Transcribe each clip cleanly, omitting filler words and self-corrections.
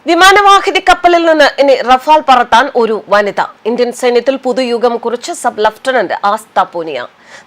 വിമാനവാഹിനി കപ്പലിൽ നിന്ന് ഇനി റഫാൽ പറത്താൻ ഒരു വനിത. ഇന്ത്യൻ സൈന്യത്തിൽ പുതുയുഗം കുറിച്ച് സബ് ലഫ്റ്റനന്റ് ആസ്ഥ പൂനിയ.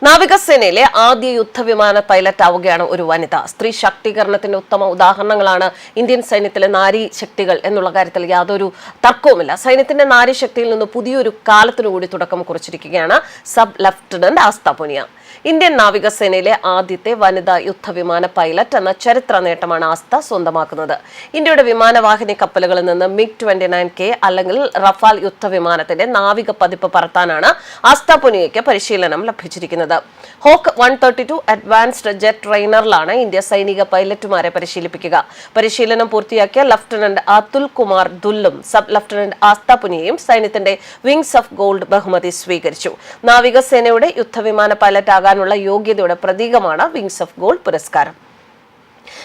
നാവികസേനയിലെ ആദ്യ യുദ്ധവിമാന പൈലറ്റ് ആവുകയാണ് ഒരു വനിത. സ്ത്രീ ശാക്തീകരണത്തിന്റെ ഉത്തമ ഉദാഹരണങ്ങളാണ് ഇന്ത്യൻ സൈന്യത്തിലെ നാരി ശക്തികൾ എന്നുള്ള കാര്യത്തിൽ യാതൊരു തർക്കവുമില്ല. സൈന്യത്തിന്റെ നാരി ശക്തിയിൽ നിന്ന് പുതിയൊരു കാലത്തിനു കൂടി തുടക്കം കുറിച്ചിരിക്കുകയാണ് സബ് ലഫ്റ്റനന്റ് ആസ്ഥ പൂനിയ. ഇന്ത്യൻ നാവികസേനയിലെ ആദ്യത്തെ വനിതാ യുദ്ധവിമാന പൈലറ്റ് എന്ന ചരിത്ര നേട്ടമാണ് ആസ്ഥ സ്വന്തമാക്കുന്നത്. ഇന്ത്യയുടെ വിമാനവാഹിനി കപ്പലുകളിൽ നിന്ന് MiG-29K അല്ലെങ്കിൽ റഫാൽ യുദ്ധവിമാനത്തിന്റെ നാവിക പതിപ്പ് പറത്താനാണ് ആസ്ഥ പൂനിയയ്ക്ക് പരിശീലനം ലഭിച്ചിരിക്കുന്നത്. ഹോക്ക് 132 അഡ്വാൻസ്ഡ് ജെറ്റ് ട്രെയിനറിലാണ് ഇന്ത്യ സൈനിക പൈലറ്റുമാരെ പരിശീലിപ്പിക്കുക. പരിശീലനം പൂർത്തിയാക്കിയ ലഫ്റ്റനന്റ് അതുൽ കുമാർ ദുല്ലും സബ് ലഫ്റ്റനന്റ് ആസ്ഥ പൂനിയയും സൈന്യത്തിന്റെ വിങ്സ് ഓഫ് ഗോൾഡ് ബഹുമതി സ്വീകരിച്ചു. നാവികസേനയുടെ യുദ്ധവിമാന പൈലറ്റ് ആകാനുള്ള യോഗ്യതയുടെ പ്രതീകമാണ് വിങ്സ് ഓഫ് ഗോൾഡ് പുരസ്കാരം.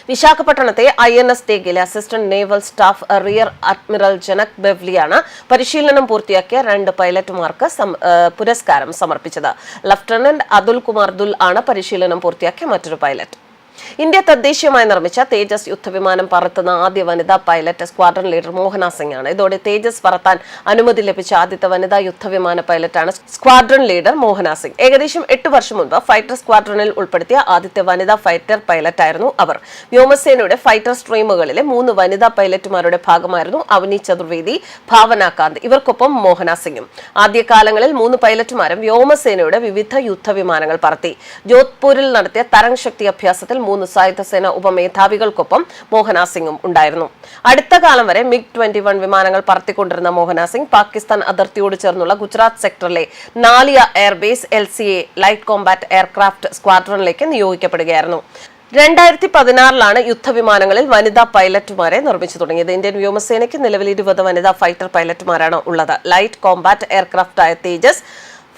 വിശാഖപട്ടണത്തെ INS തേഗയിലെ assistant naval staff rear admiral Janak ബെവ്ലിയാണ് പരിശീലനം പൂർത്തിയാക്കിയ 2 പൈലറ്റുമാർക്ക് പുരസ്കാരം സമർപ്പിച്ചത്. ലഫ്റ്റനന്റ് അതുൽ കുമാർ ദുൽ ആണ് പരിശീലനം പൂർത്തിയാക്കിയ മറ്റൊരു പൈലറ്റ്. ഇന്ത്യ തദ്ദേശീയമായി നിർമ്മിച്ച തേജസ് യുദ്ധവിമാനം പറത്തുന്ന ആദ്യ വനിതാ പൈലറ്റ് സ്ക്വാഡ്രൺ ലീഡർ മോഹന സിംഗ് ആണ്. ഇതോടെ തേജസ് പറത്താൻ അനുമതി ലഭിച്ച ആദ്യത്തെ വനിതാ യുദ്ധവിമാന പൈലറ്റാണ് സ്ക്വാഡ്രൺ ലീഡർ മോഹന സിംഗ്. ഏകദേശം 8 വർഷം മുൻപ് ഫൈറ്റർ സ്ക്വാഡ്രണിൽ ഉൾപ്പെടുത്തിയ ആദ്യത്തെ വനിതാ ഫൈറ്റർ പൈലറ്റായിരുന്നു അവർ. വ്യോമസേനയുടെ ഫൈറ്റർ സ്ട്രീമുകളിലെ 3 വനിതാ പൈലറ്റുമാരുടെ ഭാഗമായിരുന്നു അവനി ചതുർവേദി, ഭാവന കാന്ത്. ഇവർക്കൊപ്പം മോഹന സിംഗും. ആദ്യകാലങ്ങളിൽ 3 പൈലറ്റുമാരും വ്യോമസേനയുടെ വിവിധ യുദ്ധവിമാനങ്ങൾ പറത്തി. ജോധ്പൂരിൽ നടത്തിയ തരംഗ് ശക്തി അഭ്യാസത്തിൽ 3 സായുധ സേന ഉപമേധാവികൾക്കൊപ്പം മോഹന സിംഗും ഉണ്ടായിരുന്നു. അടുത്ത കാലം വരെ MiG-21 വിമാനങ്ങൾ പറത്തിക്കൊണ്ടിരുന്ന മോഹന സിംഗ് പാകിസ്ഥാൻ അതിർത്തിയോട് ചേർന്നുള്ള ഗുജറാത്ത് സെക്ടറിലെ Naliya airbase LCA light combat aircraft സ്ക്വാഡ്രണിലേക്ക് നിയോഗിക്കപ്പെടുകയായിരുന്നു. 2016 യുദ്ധവിമാനങ്ങളിൽ വനിതാ പൈലറ്റുമാരെ നിർമ്മിച്ചു തുടങ്ങിയത്. ഇന്ത്യൻ വ്യോമസേനയ്ക്ക് നിലവിൽ 20 വനിതാ ഫൈറ്റർ പൈലറ്റുമാരാണ് ഉള്ളത്. ലൈറ്റ് കോംബാറ്റ് എയർക്രാഫ്റ്റായ തേജസ്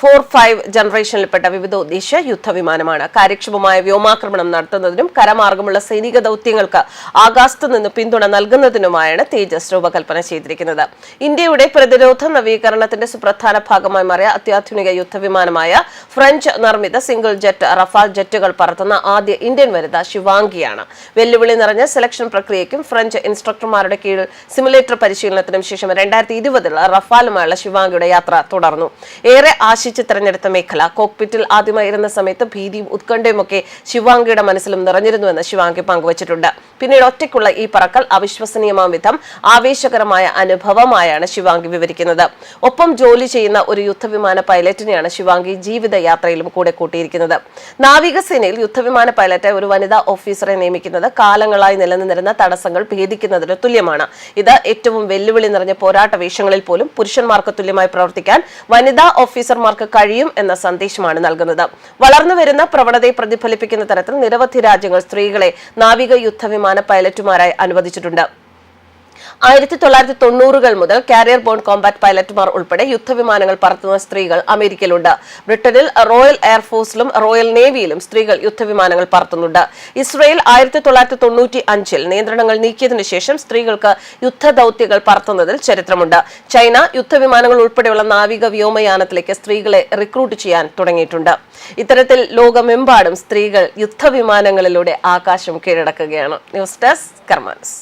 4-5 ജനറേഷനിൽപ്പെട്ട വിവിധോദ്ദേശ യുദ്ധവിമാനമാണ്. കാര്യക്ഷമമായ വ്യോമാക്രമണം നടത്തുന്നതിനും കരമാർഗമുള്ള സൈനിക ദൌത്യങ്ങൾക്ക് ആകാശത്തു നിന്ന് പിന്തുണ നൽകുന്നതിനുമായാണ് തേജസ് രൂപകൽപ്പന ചെയ്തിരിക്കുന്നത്. ഇന്ത്യയുടെ പ്രതിരോധ നവീകരണത്തിന്റെ സുപ്രധാന ഭാഗമായി മാറിയ അത്യാധുനിക യുദ്ധവിമാനമായ ഫ്രഞ്ച് നിർമ്മിത സിംഗിൾ ജെറ്റ് റഫാൽ ജെറ്റുകൾ പറത്തുന്ന ആദ്യ ഇന്ത്യൻ വനിത ശിവാംഗിയാണ്. വെല്ലുവിളി നിറഞ്ഞ സെലക്ഷൻ പ്രക്രിയയ്ക്കും ഫ്രഞ്ച് ഇൻസ്ട്രക്ടർമാരുടെ കീഴിൽ സിമുലേറ്റർ പരിശീലനത്തിനും ശേഷം 2020 റഫാലുമായുള്ള ശിവാംഗിയുടെ യാത്ര തുടർന്നു. ഏറെ തിരഞ്ഞെടുത്ത മേഖല കോക്പിറ്റിൽ ആദ്യമായിരുന്ന സമയത്ത് ഭീതിയും ഉത്കണ്ഠയുമൊക്കെ ശിവാംഗിയുടെ മനസ്സിലും നിറഞ്ഞിരുന്നുവെന്ന് ശിവാംഗി പങ്കുവച്ചിട്ടുണ്ട്. പിന്നീട് ഒറ്റയ്ക്കുള്ള ഈ പറക്കൽ അവിശ്വസനീയമാം വിധം ആവേശകരമായ അനുഭവമായാണ് ശിവാംഗി വിവരിക്കുന്നത്. ഒപ്പം ജോലി ചെയ്യുന്ന ഒരു യുദ്ധവിമാന പൈലറ്റിനെയാണ് ശിവാംഗി ജീവിതയാത്രയിലും കൂടെ കൂട്ടിയിരിക്കുന്നത്. നാവികസേനയിൽ യുദ്ധവിമാന പൈലറ്റായി ഒരു വനിതാ ഓഫീസറെ നിയമിക്കുന്നത് കാലങ്ങളായി നിലനിന്നിരുന്ന തടസ്സങ്ങൾ ഭേദിക്കുന്നതിന് തുല്യമാണ്. ഇത് ഏറ്റവും വെല്ലുവിളി നിറഞ്ഞ പോരാട്ട വേഷങ്ങളിൽ പോലും പുരുഷന്മാർക്ക് തുല്യമായി പ്രവർത്തിക്കാൻ വനിതാ ഓഫീസർമാർക്ക് കഴിയും എന്ന സന്ദേശമാണ് നൽകുന്നത്. വളർന്നുവരുന്ന പ്രവണതയെ പ്രതിഫലിപ്പിക്കുന്ന തരത്തിൽ നിരവധി രാജ്യങ്ങൾ സ്ത്രീകളെ നാവിക യുദ്ധവിമാന പൈലറ്റുമാരായി അനുവദിച്ചിട്ടുണ്ട്. 1990 മുതൽ കാരിയർ ബോൺ കോംബാറ്റ് പൈലറ്റുമാർ ഉൾപ്പെടെ യുദ്ധവിമാനങ്ങൾ പറത്തുന്ന സ്ത്രീകൾ അമേരിക്കയിലുണ്ട്. ബ്രിട്ടനിൽ റോയൽ എയർഫോഴ്സിലും റോയൽ നേവിയിലും സ്ത്രീകൾ യുദ്ധവിമാനങ്ങൾ പറത്തുന്നുണ്ട്. ഇസ്രയേൽ 1995 നിയന്ത്രണങ്ങൾ നീക്കിയതിനു ശേഷം സ്ത്രീകൾക്ക് യുദ്ധദൌത്യങ്ങൾ പറത്തുന്നതിൽ ചരിത്രമുണ്ട്. ചൈന യുദ്ധവിമാനങ്ങൾ ഉൾപ്പെടെയുള്ള നാവിക വ്യോമയാനത്തിലേക്ക് സ്ത്രീകളെ റിക്രൂട്ട് ചെയ്യാൻ തുടങ്ങിയിട്ടുണ്ട്. ഇത്തരത്തിൽ ലോകമെമ്പാടും സ്ത്രീകൾ യുദ്ധവിമാനങ്ങളിലൂടെ ആകാശം കീഴടക്കുകയാണ്. News desk കർമാനസ്.